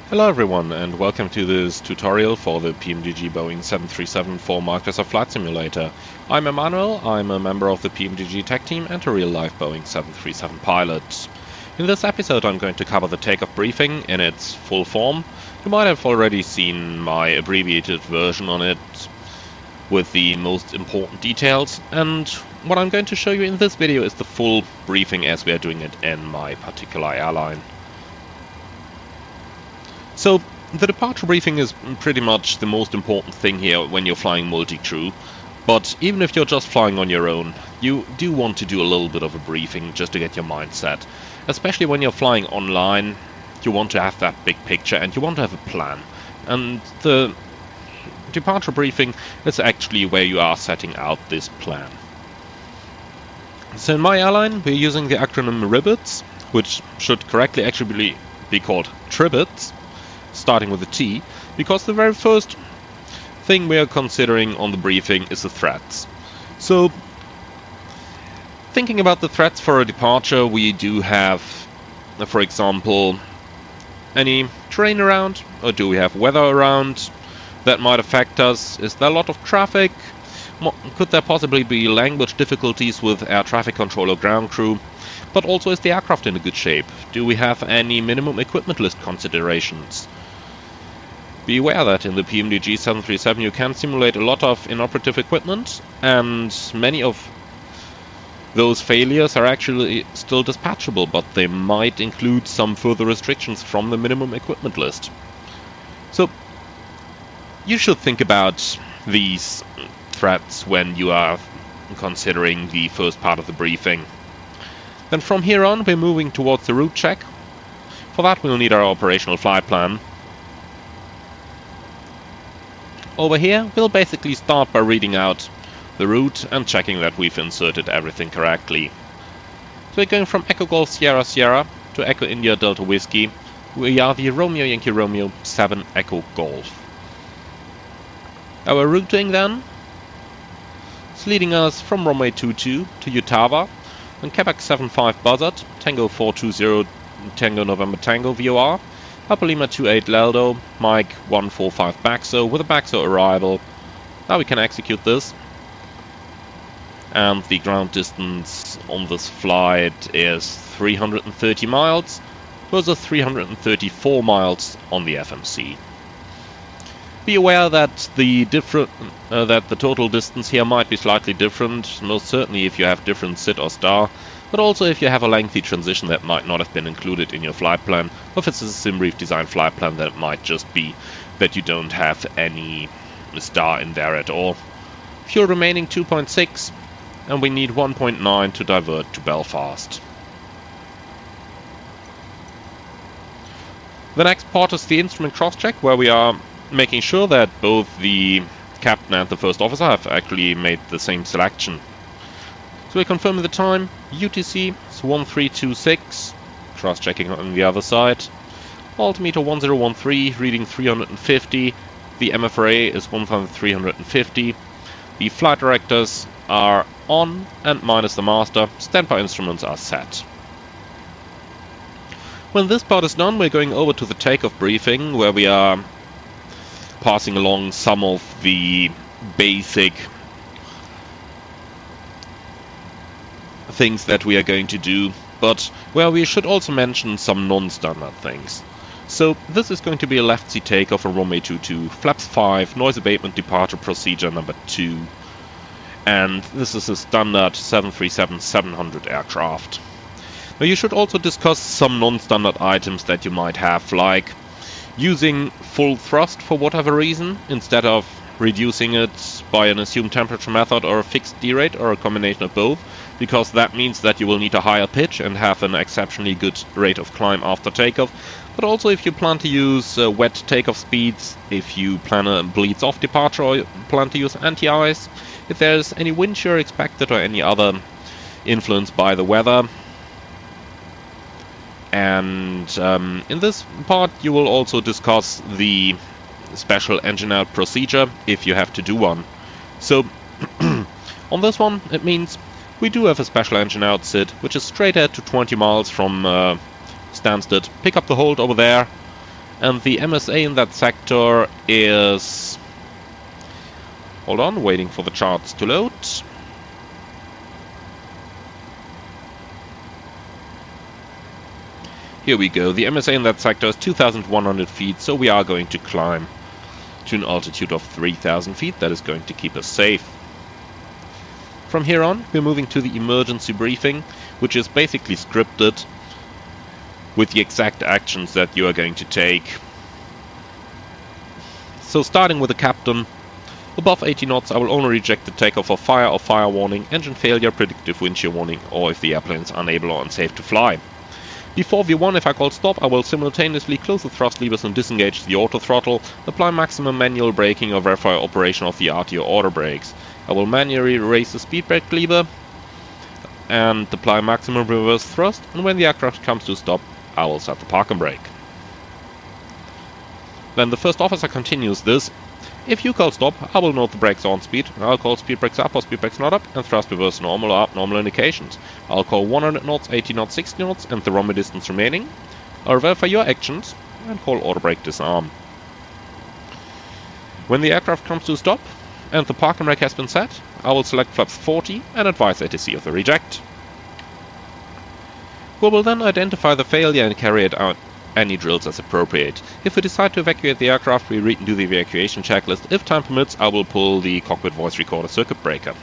Hello everyone and welcome to this tutorial for the PMDG Boeing 737 for Microsoft Flight Simulator. I'm Emmanuel, I'm a member of the PMDG tech team and a real-life Boeing 737 pilot. In this episode I'm going to cover the takeoff briefing in its full form. You might have already seen my abbreviated version on it with the most important details, and what I'm going to show you in this video is the full briefing as we are doing it in my particular airline. So, the departure briefing is pretty much the most important thing here when you're flying multi-crew, but even if you're just flying on your own, you do want to do a little bit of a briefing just to get your mind set. Especially when you're flying online, you want to have that big picture and you want to have a plan. And the departure briefing is actually where you are setting out this plan. So in my airline, we're using the acronym RIBITS, which should correctly actually be called TRIBITS, starting with a T, because the very first thing we are considering on the briefing is the threats. So, thinking about the threats for a departure, we do have, for example, any terrain around, or do we have weather around that might affect us? Is there a lot of traffic? Could there possibly be language difficulties with air traffic control or ground crew? But also, is the aircraft in a good shape? Do we have any minimum equipment list considerations? Be aware that in the PMDG 737 you can simulate a lot of inoperative equipment, and many of those failures are actually still dispatchable, but they might include some further restrictions from the minimum equipment list. So, you should think about these threats when you are considering the first part of the briefing. Then from here on we're moving towards the route check. For that we'll need our operational flight plan. Over here we'll basically start by reading out the route and checking that we've inserted everything correctly. So we're going from Echo Golf Sierra Sierra to Echo India Delta Whiskey. We are the Romeo Yankee Romeo 7 Echo Golf. Our routing then is leading us from runway 22 to Utava on Quebec 75 Buzzard, Tango 420 Tango November Tango VOR, Papa Lima 28 Leldo, Mike 145 Baxo with a Baxo arrival. Now we can execute this. And the ground distance on this flight is 330 miles versus 334 miles on the FMC. Be aware that the total distance here might be slightly different, most certainly if you have different SID or star, but also if you have a lengthy transition that might not have been included in your flight plan, or if it's a SimBrief design flight plan that might just be that you don't have any star in there at all. Fuel remaining 2.6, and we need 1.9 to divert to Belfast. The next part is the instrument cross-check, where we are making sure that both the captain and the first officer have actually made the same selection. So we're confirming the time. UTC is 1326, cross-checking on the other side. Altimeter 1013, reading 350. The MFRA is 1350. The flight directors are on and minus the master. Standby instruments are set. When this part is done, we're going over to the takeoff briefing, where we are passing along some of the basic things that we are going to do, but where we should also mention some non-standard things. So this is going to be a left seat takeoff on runway 22, flaps 5, noise abatement departure procedure number 2, and this is a standard 737-700 aircraft. Now you should also discuss some non-standard items that you might have, like using full thrust for whatever reason, instead of reducing it by an assumed temperature method or a fixed D-rate or a combination of both, because that means that you will need a higher pitch and have an exceptionally good rate of climb after takeoff. But also if you plan to use wet takeoff speeds, if you plan a bleeds-off departure or plan to use anti-ice, if there's any wind shear expected or any other influence by the weather. And in this part you will also discuss the special engine out procedure if you have to do one. So on this one it means we do have a special engine out SID, which is straight ahead to 20 miles from Stansted. Pick up the hold over there And the MSA in that sector is... Hold on, waiting for the charts to load. Here we go. The MSA in that sector is 2,100 feet, so we are going to climb to an altitude of 3,000 feet. That is going to keep us safe. From here on, we're moving to the emergency briefing, which is basically scripted with the exact actions that you are going to take. So starting with the captain, above 80 knots I will only reject the takeoff for fire or fire warning, engine failure, predictive wind shear warning, or if the airplane is unable or unsafe to fly. Before V1, if I call stop, I will simultaneously close the thrust levers and disengage the auto throttle, apply maximum manual braking or verify operation of the RTO auto brakes. I will manually raise the speed brake lever and apply maximum reverse thrust, and when the aircraft comes to stop, I will set the parking brake. Then the first officer continues this. If you call stop, I will note the brakes on speed. I'll call speed brakes up or speed brakes not up, and thrust reverse normal or up, normal indications. I'll call 100 knots, 80 knots, 60 knots, and the runway distance remaining. I'll verify your actions, and call auto brake disarm. When the aircraft comes to stop, and the parking brake has been set, I will select flaps 40 and advise ATC of the reject. We will then identify the failure and carry out any drills as appropriate. If we decide to evacuate the aircraft, we read and do the evacuation checklist. If time permits, I will pull the cockpit voice recorder circuit breaker.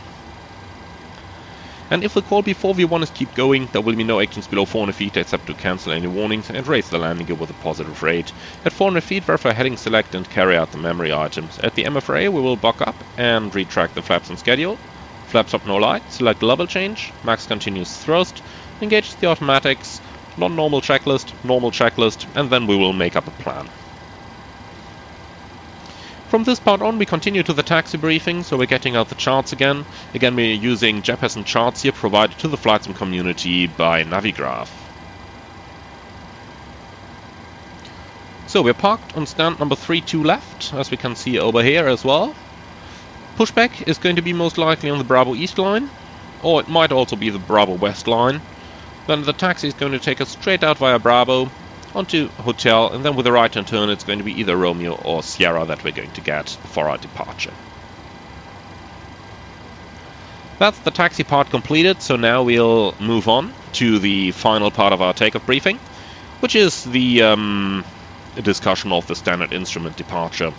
And if the call before V1 is keep going, there will be no actions below 400 feet except to cancel any warnings and raise the landing gear with a positive rate. At 400 feet, verify heading select and carry out the memory items. At the MFRA, we will buck up and retract the flaps and schedule. Flaps up no light, select level change, max continuous thrust, engage the automatics, non-normal checklist, and then we will make up a plan. From this part on, we continue to the taxi briefing, so we're getting out the charts again. Again, we're using JPEGs charts here provided to the flight sim community by Navigraph. So we're parked on stand number 32 left, as we can see over here as well. Pushback is going to be most likely on the Bravo East line, or it might also be the Bravo West line. Then the taxi is going to take us straight out via Bravo onto Hotel, and then with a right-hand turn it's going to be either Romeo or Sierra that we're going to get for our departure. That's the taxi part completed, so now we'll move on to the final part of our takeoff briefing, which is the discussion of the standard instrument departure.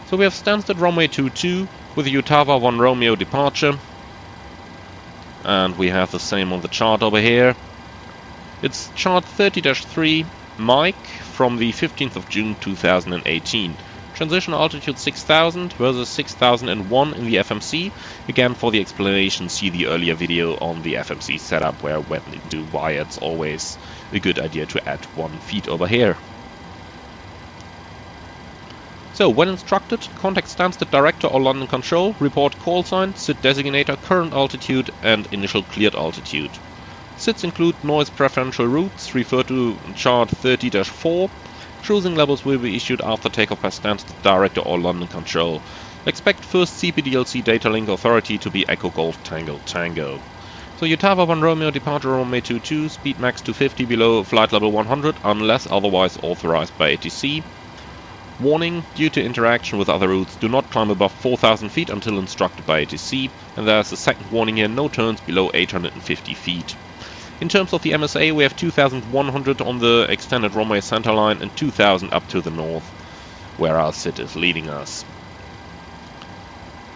So we have Stansted runway 22 with the Utava 1 Romeo departure, and we have the same on the chart over here. It's chart 30-3, Mike, from the 15th of June 2018. Transition altitude 6000 versus 6001 in the FMC. Again, for the explanation, see the earlier video on the FMC setup, where when you do Y, it's always a good idea to add 1 feet over here. So, when instructed, contact Stansted Director or London Control, report call sign, SID designator, current altitude, and initial cleared altitude. SIDs include noise preferential routes, refer to chart 30-4. Cruising levels will be issued after takeoff by Stansted Director or London Control. Expect first CPDLC data link authority to be Echo Golf Tango Tango. So Utava 1 Romeo departure runway 22, speed max 250 below flight level 100 unless otherwise authorized by ATC. Warning, due to interaction with other routes, do not climb above 4,000 feet until instructed by ATC, and there's a second warning here, no turns below 850 feet. In terms of the MSA, we have 2,100 on the extended runway center line and 2,000 up to the north, where our SID is leading us.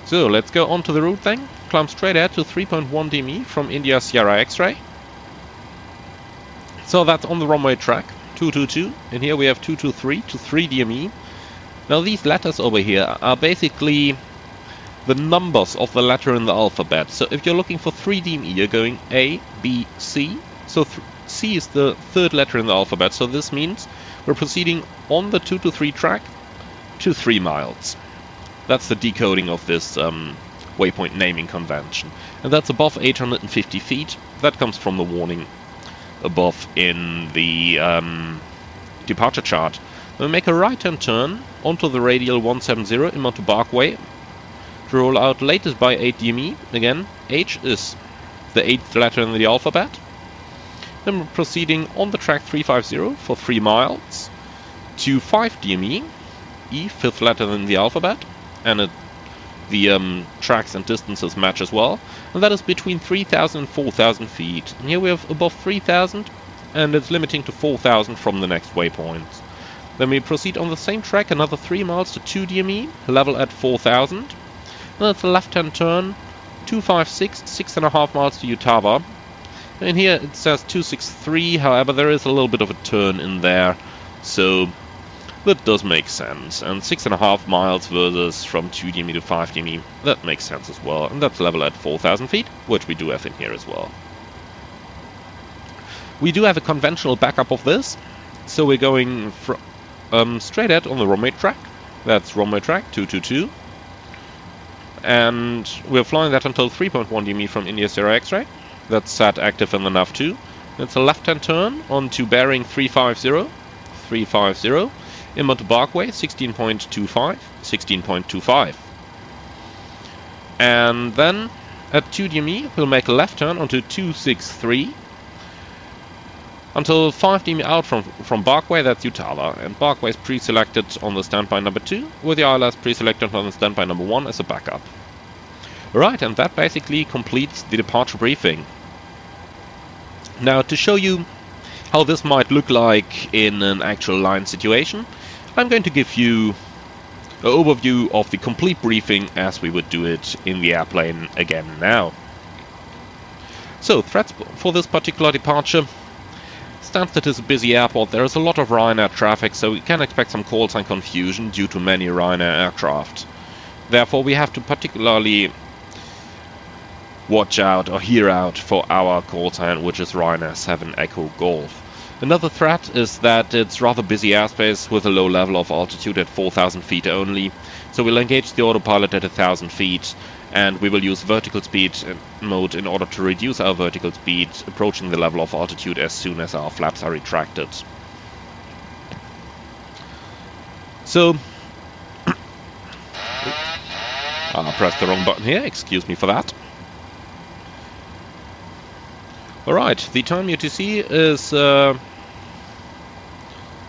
So let's go on to the route then. Climb straight ahead to 3.1 DME from India Sierra X-Ray. So that's on the runway track, 222, and here we have 223 to 3 DME. Now these letters over here are basically the numbers of the letter in the alphabet. So if you're looking for 3 DME, you're going A, B, C. So C is the third letter in the alphabet, so this means we're proceeding on the 223 track to 3 miles. That's the decoding of this waypoint naming convention. And that's above 850 feet. That comes from the warning above in the departure chart. We'll make a right-hand turn onto the radial 170 in Monte Barkway to roll out latest by 8 DME. Again, H is the 8th letter in the alphabet. Then we're proceeding on the track 350 for 3 miles to 5 DME, E, 5th letter in the alphabet, and the tracks and distances match as well, and that is between 3,000 and 4,000 feet. And here we have above 3,000, and it's limiting to 4,000 from the next waypoint. Then we proceed on the same track another 3 miles to 2 DME, level at 4,000. And that's a left-hand turn, 256, 6.5 miles to Utah. And here it says 263, however there is a little bit of a turn in there, so that does make sense. And 6.5 miles versus from 2 DME to 5 DME, that makes sense as well. And that's level at 4,000 feet, which we do have in here as well. We do have a conventional backup of this, so we're going straight ahead on the runway track. That's runway track 222. And we're flying that until 3.1 DME from India Sierra X-ray. That's sat active in the nav 2. It's a left-hand turn onto bearing 350. Inbound to Barkway 16.25. 16.25. And then at 2 DME we'll make a left turn onto 263. Until 5 DME out from Barkway, that's Utah, and Barkway is pre-selected on the standby number 2, with the ILS pre-selected on the standby number 1 as a backup. Alright, and that basically completes the departure briefing. Now, to show you how this might look like in an actual line situation, I'm going to give you an overview of the complete briefing as we would do it in the airplane again now. So, threats for this particular departure. Stansted is a busy airport, there is a lot of Ryanair traffic, so we can expect some call sign confusion due to many Ryanair aircraft. Therefore, we have to particularly watch out or hear out for our call sign, which is Ryanair 7 Echo Golf. Another threat is that it's rather busy airspace with a low level of altitude at 4,000 feet only, so we'll engage the autopilot at 1,000 feet. And we will use vertical speed mode in order to reduce our vertical speed approaching the level of altitude as soon as our flaps are retracted. So, I pressed the wrong button here, excuse me for that. Alright, the time UTC is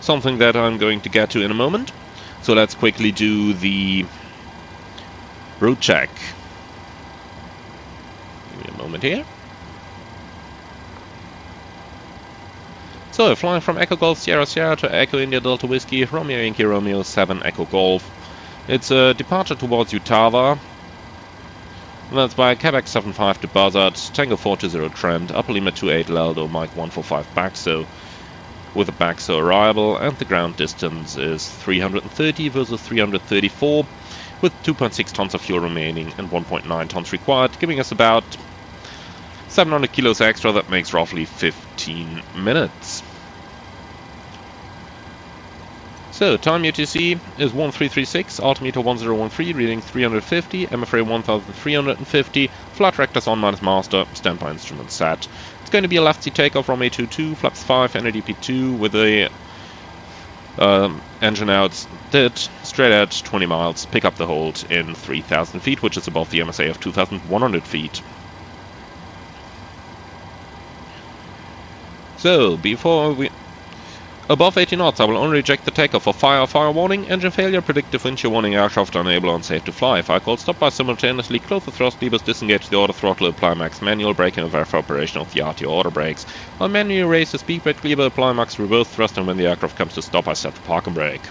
something that I'm going to get to in a moment. So let's quickly do the route check. Moment here. So, flying from Echo Golf Sierra Sierra to Echo India Delta Whiskey, Romeo Yankee Romeo 7 Echo Golf. It's a departure towards Utah. That's by Quebec 75 to Buzzard, Tango 420 Trent, Upper Lima 28 Laldo, Mike 145 Baxo, with a Baxo arrival, and the ground distance is 330 versus 334, with 2.6 tons of fuel remaining and 1.9 tons required, giving us about 700 kilos extra. That makes roughly 15 minutes. So, time UTC is 1336, altimeter 1013, reading 350, MFRA 1350, flight rectors on minus master, standby instrument set. It's going to be a left seat takeoff from A22, flaps 5, NADP2 with a engine out, did straight at 20 miles, pick up the hold in 3,000 feet, which is above the MSA of 2,100 feet. So, above 80 knots, I will only reject the takeoff for fire warning, engine failure, predictive wind shear warning, aircraft unable or unsafe to fly. If I call stop by simultaneously, close the thrust levers, disengage the auto throttle, apply max manual brake and verify operation of the RTO auto brakes. I'll manually raise the speed brake lever, apply max reverse thrust, and when the aircraft comes to stop, I set the parking brake.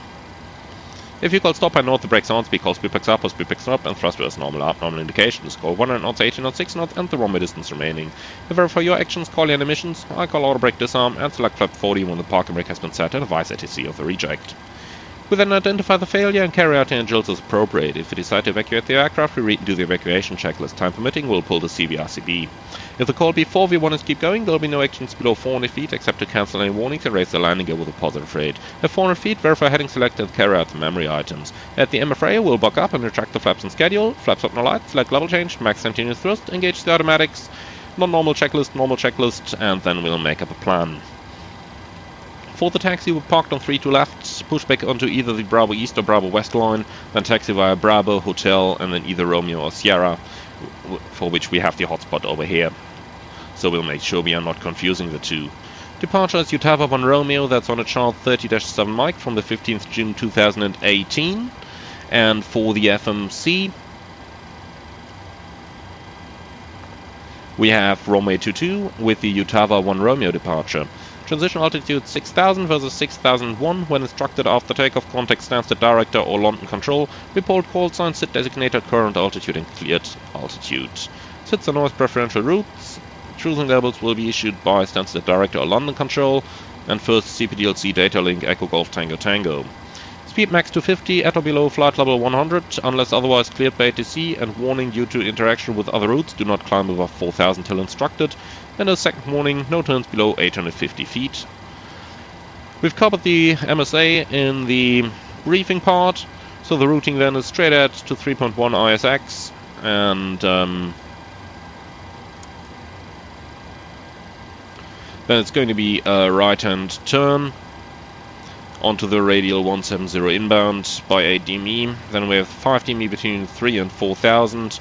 If you call stop, I note the brakes on, speed call speed picks up or speed picks up, and thruster is normal up, normal indications. Call 100 knots, 80 knots, 6 knots, and the runway distance remaining. To verify your actions, call in emissions, I call auto brake disarm, and select flap 40 when the parking brake has been set, and advise ATC of the reject. We then identify the failure and carry out the angels as appropriate. If we decide to evacuate the aircraft, we do the evacuation checklist. Time permitting, we'll pull the CBRCB. If the call before we want to keep going, there will be no actions below 400 feet except to cancel any warnings and raise the landing gear with a positive rate. At 400 feet, verify heading select and carry out the memory items. At the MFRA, we'll buck up and retract the flaps on schedule. Flaps up no light, select level change, max continuous thrust, engage the automatics, non-normal checklist, and then we'll make up a plan. For the taxi, we parked on 3 to left, push back onto either the Bravo East or Bravo West line, then taxi via Bravo, Hotel, and then either Romeo or Sierra, for which we have the hotspot over here. So we'll make sure we are not confusing the two. Departure is Utava 1 Romeo, that's on a chart 30-7 Mike from the 15th June 2018. And for the FMC, we have Romeo 22 with the Utava 1 Romeo departure. Transition altitude 6000 versus 6001 when instructed after takeoff. Contact Stansted Director or London Control. Report call sign, SIT designator, current altitude and cleared altitude. SITs are noise preferential routes. Cruising levels will be issued by Stansted Director or London Control. And first CPDLC data link Echo Golf Tango Tango. Speed max 250 at or below flight level 100 unless otherwise cleared by ATC, and warning due to interaction with other routes, do not climb above 4000 till instructed. And a second warning, no turns below 850 feet. We've covered the MSA in the briefing part, so the routing then is straight ahead to 3.1 ISX, and then it's going to be a right-hand turn onto the radial 170 inbound by 8 DME. Then we have 5 DME between 3 and 4000.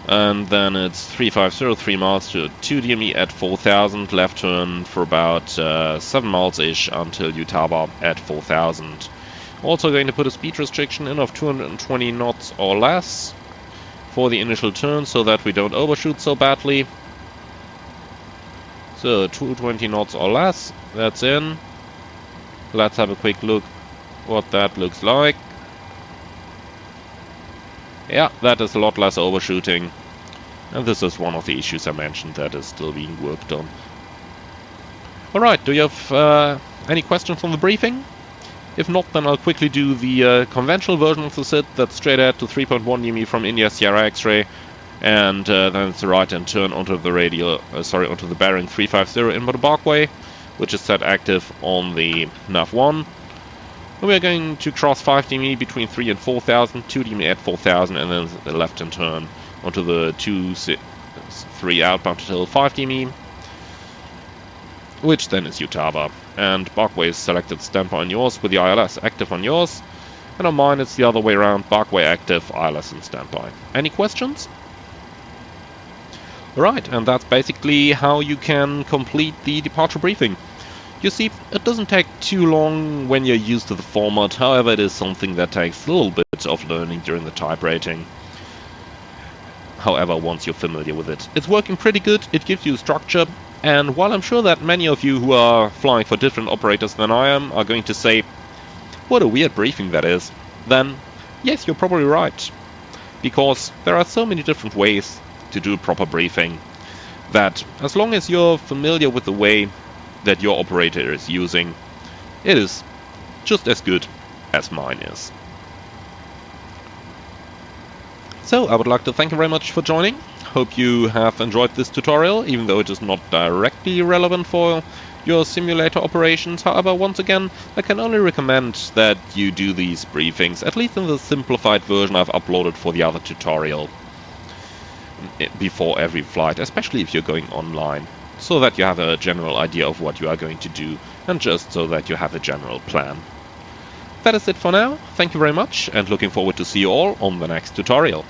And then it's 350, 3 miles to 2 DME at 4000. Left turn for about 7 miles-ish until Utava at 4000. Also going to put a speed restriction in of 220 knots or less for the initial turn so that we don't overshoot so badly. So 220 knots or less, that's in. Let's have a quick look what that looks like. Yeah, that is a lot less overshooting. And this is one of the issues I mentioned that is still being worked on. Alright, do you have any questions on the briefing? If not, then I'll quickly do the conventional version of the SIT. That's straight ahead to 3.1 DME from India Sierra X-ray. And then it's a right-hand turn onto the onto the bearing 350 inbound Barkway, which is set active on the NAV1. And we are going to cross 5 DME between 3 and 4000, 2 DME at 4000, and then the left-hand turn onto the 2-3 outbound until 5 DME, which then is Utava. And Barkway is selected standby on yours with the ILS active on yours. And on mine it's the other way around, Barkway active, ILS in standby. Any questions? Right, and that's basically how you can complete the departure briefing. You see, it doesn't take too long when you're used to the format, however it is something that takes a little bit of learning during the type rating. However, once you're familiar with it, it's working pretty good, it gives you structure, and while I'm sure that many of you who are flying for different operators than I am are going to say, what a weird briefing that is, then yes, you're probably right. Because there are so many different ways to do proper briefing that as long as you're familiar with the way that your operator is using, it is just as good as mine is. So I would like to thank you very much for joining. Hope you have enjoyed this tutorial, even though it is not directly relevant for your simulator operations. However, once again, I can only recommend that you do these briefings, at least in the simplified version I've uploaded for the other tutorial, before every flight, especially if you're going online, so that you have a general idea of what you are going to do, and just so that you have a general plan. That is it for now. Thank you very much, and looking forward to see you all on the next tutorial.